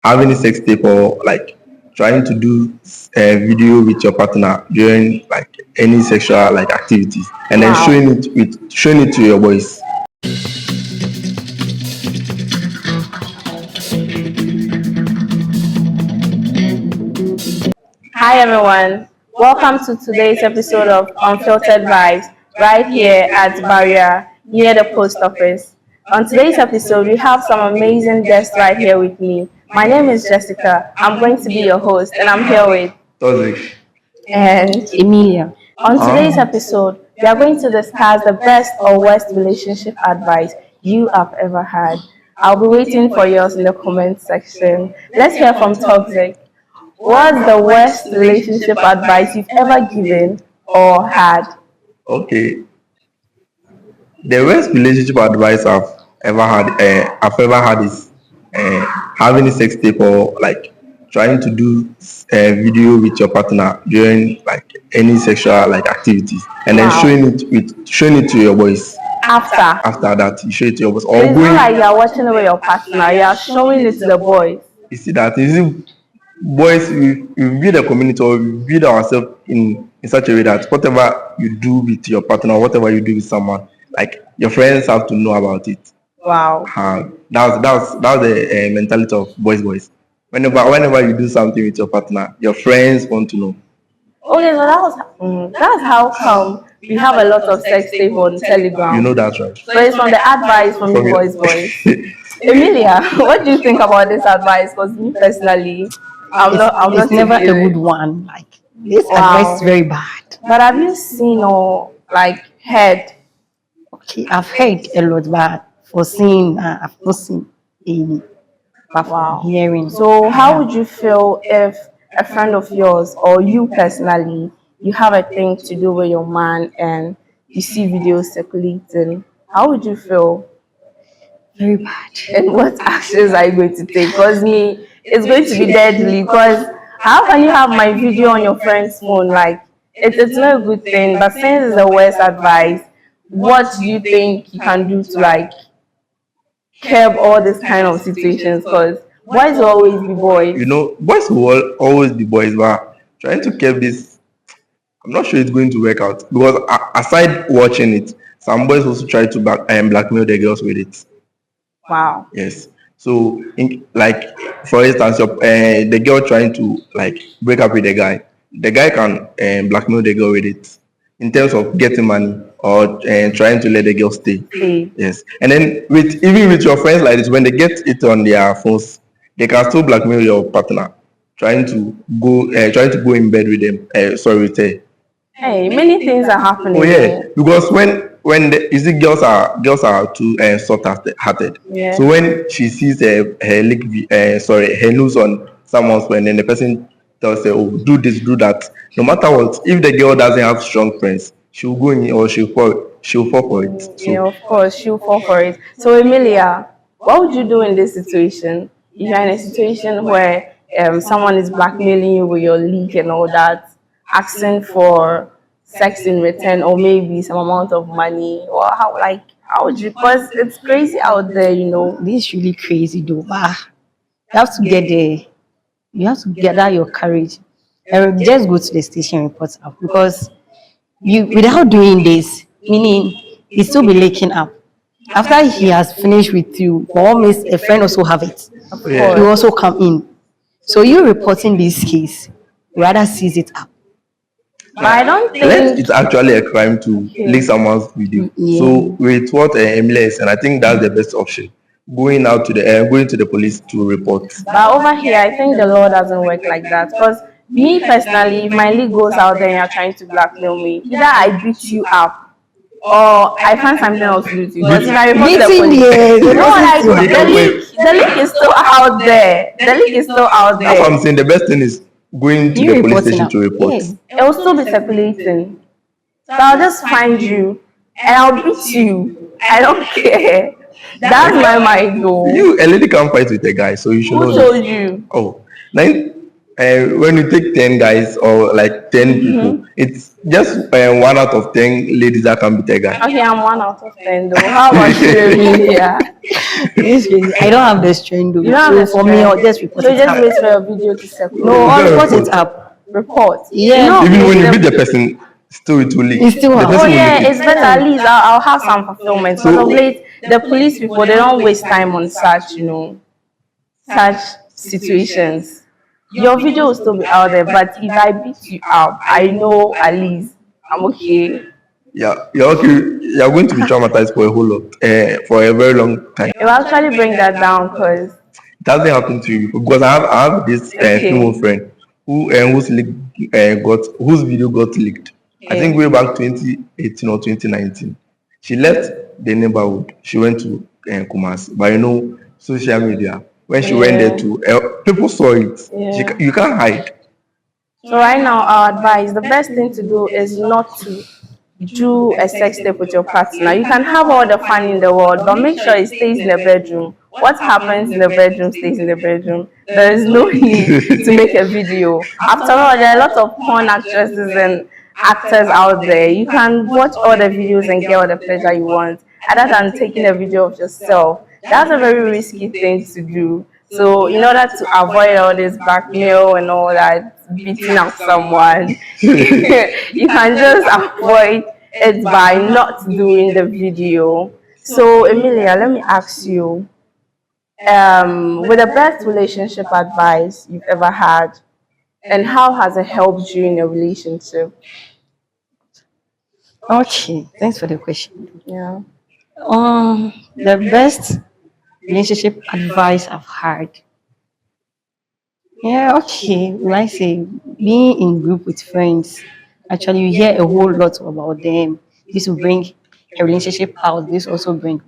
having a sex tape or like trying to do a video with your partner during like any sexual like activities, and then Wow. showing it to your boys. Hi everyone. Welcome to today's episode of Unfiltered Vibes, right here at Barrier near the post office. On today's episode, we have some amazing guests right here with me. My name is Jessica. I'm going to be your host, and I'm here with Toxic. and Emilia. on today's episode, we are going to discuss the best or worst relationship advice you have ever had. I'll be waiting for yours in the comment section. Let's hear from Toxic. What's the worst relationship advice you've ever given or had? Okay, the worst relationship advice I've ever had is having a sex tape or like trying to do a video with your partner during like any sexual like activities, and then Wow. showing it to your boys. After. After that, you show it to your boys So or it's not going. like you're watching it with your partner, you're showing it to the boys. You see boys, we build a community or we build ourselves in such a way that whatever you do with your partner or whatever you do with someone, like your friends have to know about it. Wow. That's the mentality of boys. Whenever you do something with your partner, your friends want to know. Okay, so that's how come we have a lot of sex tape on You Telegram. know that's right. So it's from the advice from you From boys. your Emilia, what do you think about this advice? Because me personally, I'm It's not never a taking good it. one. Like this advice Wow. is very bad. But have you seen or like heard? Okay, I've heard a lot, but for seeing, I've not seen any. But for Wow. hearing, So how would you feel if a friend of yours or you personally, you have a thing to do with your man and you see videos circulating? How would you feel? very bad. And what actions are you going to take? Because me, it's going to be deadly. Because how can you have my video on your friend's phone? Like, it's not a good thing. But since it's the worst advice, what do you think you can do to like curb all these kind of situations? Because boys will always be boys. boys will always be boys, but trying to keep this, I'm not sure it's going to work out because aside watching it, some boys also try to blackmail the girls with it. Wow. Yes. So, like for instance, the girl trying to like break up with the guy can blackmail the girl with it in terms of getting money or trying to let the girl stay. See. Yes. And then even with your friends like this, when they get it on their phones, they can still blackmail your partner, trying to go in bed with them. Sorry, with her. Hey, many things are happening. Oh yeah, because you see girls are too soft-hearted. Yeah. So when she sees her news on someone's phone, and the person tells her, "Oh, do this, do that." No matter what, if the girl doesn't have strong friends, she'll go in or she'll fall for it. Yeah, So of course, she'll fall for it. So, Emilia, what would you do in this situation? If you're in a situation where someone is blackmailing you with your leak and all that, asking for sex in return or maybe some amount of money, or how would you? Because it's crazy out there, you know. This is really crazy, though. You have to get there. You have to gather your courage and just go to the station and report out because you, without doing this, meaning he still be laking up. After he has finished with you, for all means, a friend also have it. Of yeah. He course. also come in. So you reporting this case, rather seize it up. But I don't it's think. actually a crime to leak someone's video. Yeah. So with what Emilia is, and I think that's the best option. Going to the police to report. But over here, I think the law doesn't work like that. Because me personally, if my league goes out there and you're trying to blackmail me, either I beat you up or I find something else to do to you. Because if I report to the Beating, police, yes. no, like Wait, the leak is still out there. The leak is still out That's what I'm there. saying. The best thing is going to You the police reporting station up. to report. Yeah. It will still be circulating. So I'll just find you and I'll beat you. I don't care. That's my mind though. A lady can't fight with a guy, so you should Who know told this. you? Oh, nine, when you take 10 guys or like 10 people, Mm-hmm. it's just one out of 10 ladies that can beat a guy. Okay, I'm 1 out of 10 though. How about you, Emilia? This is, I don't have the strength You though. don't have So the for me, I'll strength. just report So you it just up. wait for your video to No, circulate. I'll It's report not it report. up. Report. You Yeah, know, Even when you beat the the person, still it will leak. it's still The up. oh person will yeah, leak it's better. it. At least I'll have some fulfillment. Because of So late, the police people they don't waste time on such, such situations. Your video will still be out there, but if I beat you up, I know at least I'm okay. yeah, you're okay. You're going to be traumatized for a whole lot, for a very long time. It will actually bring that down, cause It hasn't happened to you before because I have this female okay, friend whose video got leaked. I think okay, way back 2018 or 2019. She left the neighborhood. She went to Kumasi, but social media. When she went there yeah, to people saw it. yeah. You can't hide. So right now, our advice: the best thing to do is not to do a sex tape with your partner. You can have all the fun in the world, but make sure it stays in the bedroom. What happens in the bedroom stays in the bedroom. There is no need to make a video. After all, there are a lot of porn actresses and actors out there. You can watch all the videos and get all the pleasure you want, other than taking a video of yourself. That's a very risky thing to do. So, in order to avoid all this blackmail and all that, beating up someone, you can just avoid it by not doing the video. So, Emilia, let me ask you, with the best relationship advice you've ever had, and how has it helped you in your relationship? Okay, thanks for the question. Yeah. The best relationship advice I've had. Yeah, okay. Like I say, being in group with friends, actually you hear a whole lot about them. This will bring a relationship out. This also bring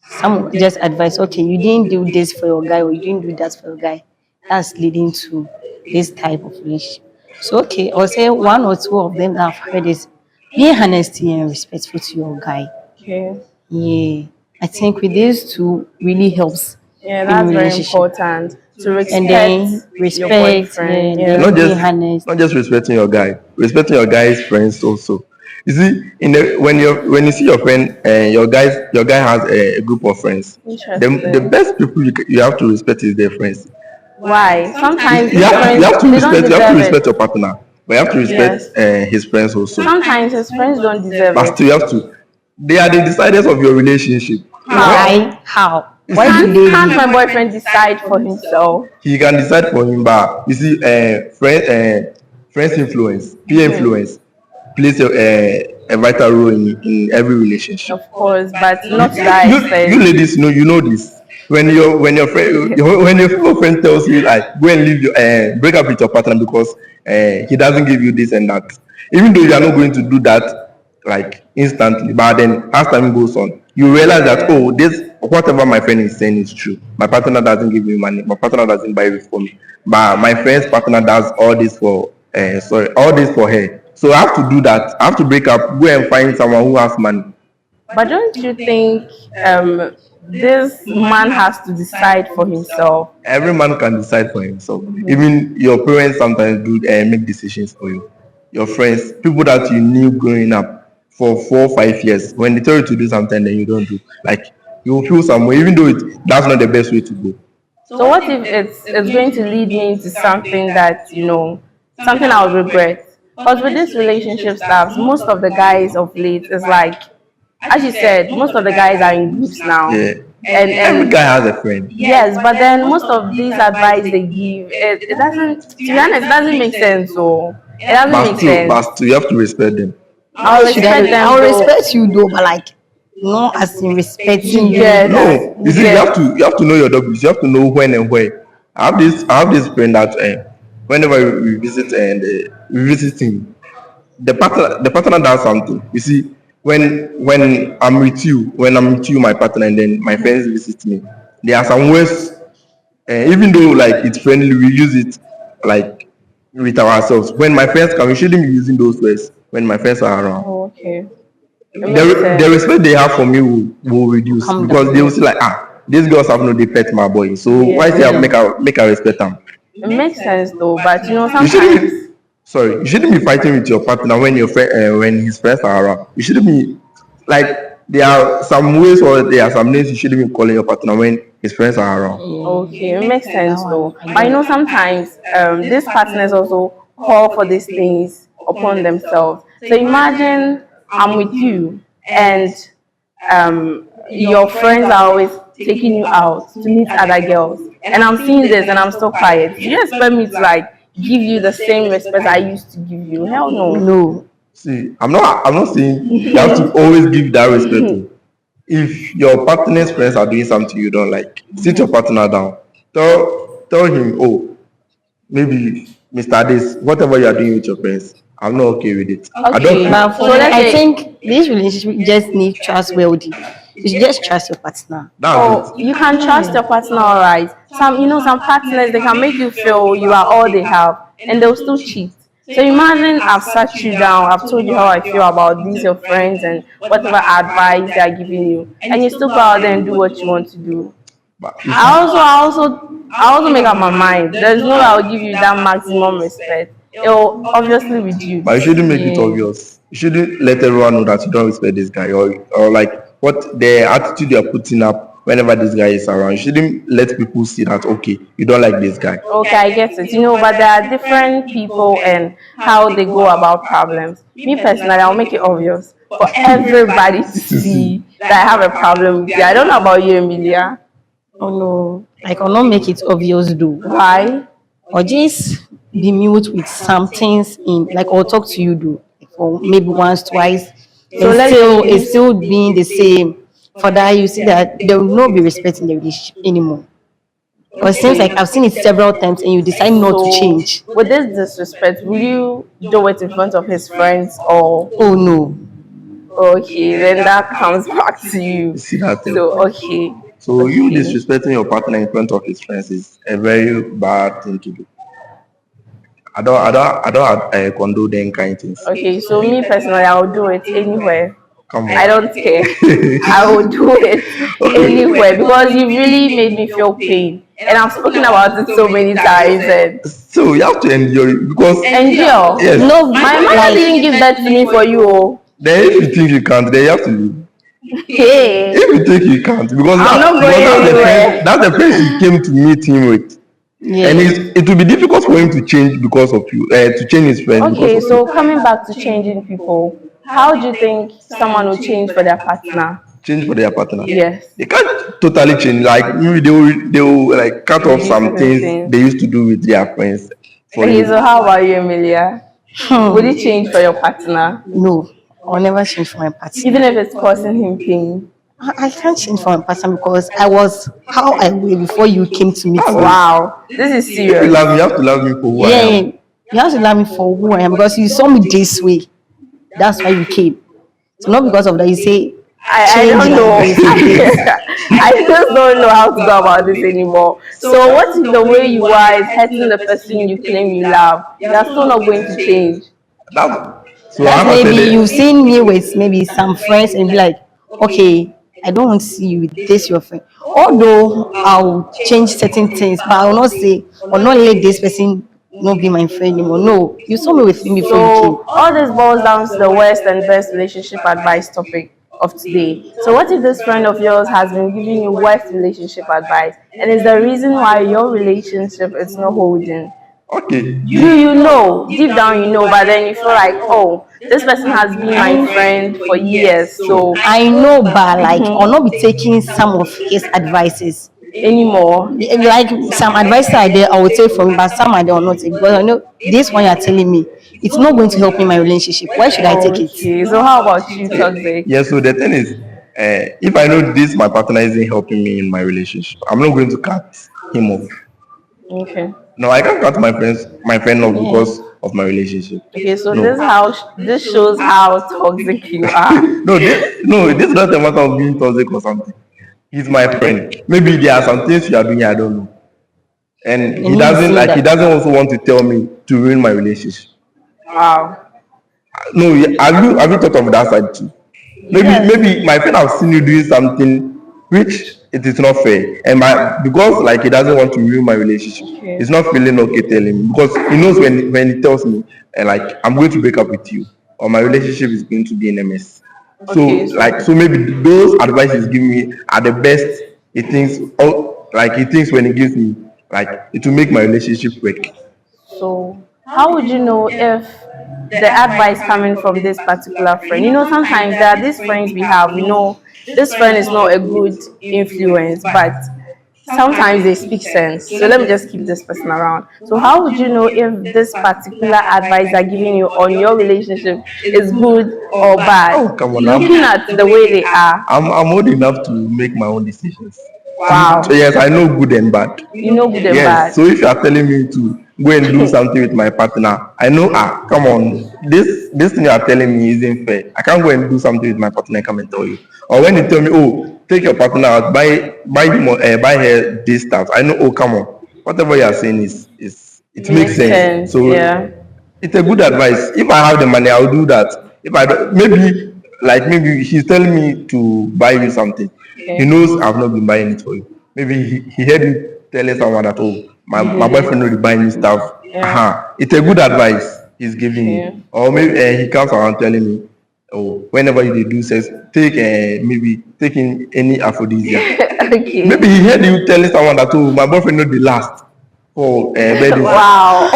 some just advice. Okay, you didn't do this for your guy, or you didn't do that for your guy. That's leading to this type of relationship. So okay, I'll say one or two of them that I've heard is being honest and respectful to your guy. Okay. Yeah, I think with these two really helps Yeah, in that's very relationship. important to And respect then your respect, boyfriend. and Yeah. then not being just honest. not just respecting your guy, respecting your guy's friends also. You see, when you see your friend and your guy has a group of friends, the Interesting. best people you have to respect is their friends. Why? Sometimes You these have to you friends have to they don't respect you have to deserve it. respect your partner, but you have to respect Yes. his friends also. Sometimes his friends don't deserve But it. still, you have to. They are the deciders of your relationship. How? Why? How? You Why do see, they Can't leave? my boyfriend decide for himself? he can decide for him, but you see, friends influence, peer Mhm. influence plays a vital role in every relationship. Of course, but You, not to you, that you extent. ladies know this. When your friend when your female friend tells you like go and leave your break up with your partner because he doesn't give you this and that, even though you are not going to do that like instantly, but then as time goes on, you realize that Yeah. oh this whatever my friend is saying is true. My partner doesn't give me money. My partner doesn't buy it for me. But my friend's partner does all this for all this for her. So I have to do that. I have to break up, go and find someone who has money. But don't you think this man has to decide for himself? Every man can decide for himself. Mhm. Even your parents sometimes do make decisions for you. Your friends, people that you knew growing up for 4 or 5 years, when they tell you to do something, then you don't do. Like you will feel some way, even though that's not the best way to go. So what if it's going to lead me into something that something I'll regret? Because with this relationship stuff, most of the guys of late is like, as you said, most of the guys are in groups now, Yeah, every and guy has a friend. yes, but then most of these advice they give, it doesn't. To be honest, it doesn't make sense. So it doesn't make But sense. still, you have to respect them. I'll Why should respect I? them I'll though. respect you though, but like, not as in respecting You you. get, No, you you see, get. you have to know your W's. You have to know when and where. I have this friend that whenever we visit and we visit him, the partner does something. You see, when I'm with you, my partner, and then my friends visit me, there are some words. Even though like it's friendly, we use it like with ourselves. When my friends come, we shouldn't be using those words when my friends are around. Oh, okay. It makes The sense. respect they have for me will reduce Calm because down. they will see like these girls have no they pet my boy. So why say I Yeah. make her respect them? It makes sense though, but You sometimes. shouldn't. Sorry, you shouldn't be fighting with your partner when your friend, when his friends are around. You shouldn't be like there are some ways or there are some names you shouldn't be calling your partner when his friends are around. Okay, it makes That sense one though. I But get. sometimes these partners also call for these things upon themselves. So imagine I'm with you and your friends are always taking you out to meet other girls, and I'm seeing this and I'm still quiet. Do you expect me to like give you the same respect I used to give you? Hell no. No. See, I'm not saying you have to always give that respect to. If your partner's friends are doing something you don't like, sit your partner down. Tell him, oh, maybe Mr. This, whatever you are doing with your friends, I'm not okay with it. I don't Okay, But feel for so me, let's I say. think this relationship just need trustworthy. You should just trust your partner. that's Oh, it. you can trust your partner, all right. Some partners they can make you feel you are all they have, and they'll still cheat. So imagine I've sat you down, I've told you how I feel about these your friends and whatever advice they are giving you, and you still go out there and do what you want to do. But I also make up my mind. There's no way I'll give you that maximum respect. It'll obviously you reduce. shouldn't make it Yeah. obvious. You shouldn't let everyone know that you don't respect this guy or like what the attitude you're putting up whenever this guy is around. You shouldn't let people see that okay, you don't like this guy. Okay, I get it. But there are different people and how they go about problems. Me personally, I'll make it obvious for everybody to See. see that I have a problem with you. I don't know about you, Emilia. Oh no. I cannot make it obvious though. Why? Or just be mute with some things in like or talk to you do for maybe once, twice, So and let's still say it's still being the same. For that you see that there will not be respect in the relationship anymore. Because it seems like okay. I've seen it several times and you decide not to So change. with this disrespect, will you do it in front of his friends or Oh no. okay? Then that comes back to You you. see that thing? So okay, So you okay. disrespecting your partner in front of his friends is a very bad thing to do. I don't condone them kind things. Okay, so me personally, I will do it anywhere. Come I on. don't care. I will do it anywhere because you really made me feel pain. And I've spoken about it so many times and So you have to endure it because endure. yes. No, My mother like didn't give that to me for you. Oh. Then if you think you can't, then you have to leave. Hey, If you think you can't, because I'm not because going anywhere. that's the friend she came to meet him with, and yeah. it will be difficult for him to change because of you, to change his friends because Okay, of so you. coming back to changing people, how do you think someone will change for their partner? Change for their partner. Yes. They can't totally change. Like maybe they will like cut off Reduce some certain things things. they used to do with their friends for Okay, you. so how about you, Emilia? Would you Hmm. change for your partner? No. I'll never change for my partner. Even if it's causing him pain? I can't change for my partner because I was how I were before you came to meet That's me. it. Wow, this is If you serious. love me, you have to love me for who I Yeah, am. yeah. You have to love me for who I am because you saw me this way. That's why you came. So not because of that you say I change don't like know. this like this. I just don't know how to go about this anymore. So, what if the way you are is hurting the person you claim you love? You are still not going to change. That so That's I'm not saying maybe you've that. seen me with maybe some friends and be like, okay, I don't want to see you with this your friend. Although I'll change certain things, but I will not say or not let this person not be my friend anymore. No, you saw me with him before you came. So, all this boils down to the worst and best relationship advice topic of today. So, what if this friend of yours has been giving you worst relationship advice and is the reason why your relationship is not holding? Okay. You know, deep down you know, but then you feel like, oh, this person has been my friend for years, so I know, but like I'll mhm, not be taking some of his advices. anymore. Like some advice are there, I will take from him, but some I will not take because I know this one you're telling me, it's not going to help me in my relationship. Why should I take it? Okay, so how about you, Toxic? Yeah, so the thing is, if I know this, my partner isn't helping me in my relationship, I'm not going to cut him off. Okay. No, I can't cut my friend off Yeah. because of my relationship. Okay, so No. this shows how toxic you are. No, this is not a matter of being toxic or something. He's my friend. Maybe there are some things you are doing I don't know, and And you he that. doesn't also want to tell me to ruin my relationship. Wow. No, have you thought of that side too? Maybe Yes. maybe my friend have seen you doing something which it is not fair. And my because like he doesn't want to ruin my relationship. Okay. He's not feeling okay telling me because he knows when he tells me like I'm going to break up with you or my relationship is going to be in a mess. So Okay, like so so maybe those advices give me are the best he thinks or like he thinks when he gives me like it will make my relationship work. so how would you know if the advice coming from this particular friend? Sometimes there are these friends we have. We know this friend is not a good influence, but sometimes they speak sense. So let me just keep this person around. So how would you know if this particular advice they're giving you on your relationship is good or bad? Oh come on, Looking at the way they are. I'm old enough to make my own decisions. Wow. Yes, I know good and bad. You know good and Yes, bad. so if you are telling me to go and do something with my partner, I know come on, this thing you are telling me isn't fair. I can't go and do something with my partner and come and tell you. Or when you tell me, oh, take your partner out, buy him or buy her this stuff. I know, oh come on, whatever you are saying is it makes Makes sense. sense, So yeah. it's a good advice. If I have the money, I'll do that. If I don't, maybe he's telling me to buy you something. He Okay. knows I've not been buying it for you. Maybe he heard you telling someone that oh You my did boyfriend it. will be buying me stuff. Yeah. It's a good advice he's giving Okay. me. Or maybe he comes around telling me, oh whenever you do sex, take maybe taking any aphrodisiac. Okay. Maybe he heard you telling someone that oh my boyfriend not the last for birthday. Wow.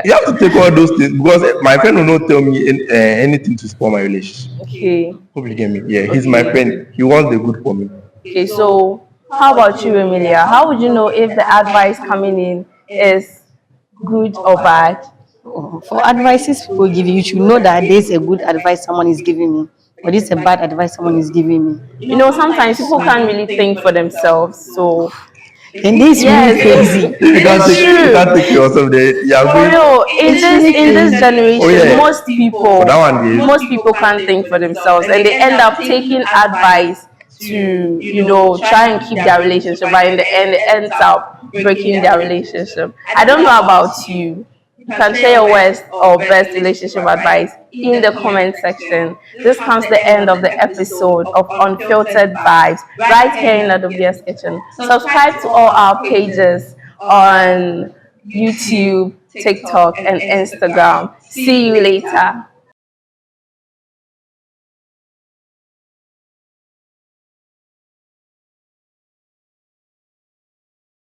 You have to take all those things because my friend will not tell me anything to spoil my relationship. Okay. Hope you get me. Yeah, he's my Okay. friend. He wants the good for me. Okay. So, how about you, Emilia? How would you know if the advice coming in is good or bad? For advices people give you, you should know that this is a good advice someone is giving me, or this is a bad advice someone is giving me. Sometimes people can't really think for themselves. So, Then this is really yes, crazy. it's You true. can't take yourself there. You are For going. real, in It's this really in this crazy. Oh generation, yeah. For that one, yes. most people can't think for themselves, and they end up taking advice to try and keep their relationship, but in the end, it ends up breaking their relationship. I don't know about you. You can share your worst or best relationship advice in the comment section. This comes the end of the episode of Unfiltered Vibes right here in WS Kitchen. Subscribe to all our pages on YouTube, TikTok, and Instagram. See you later.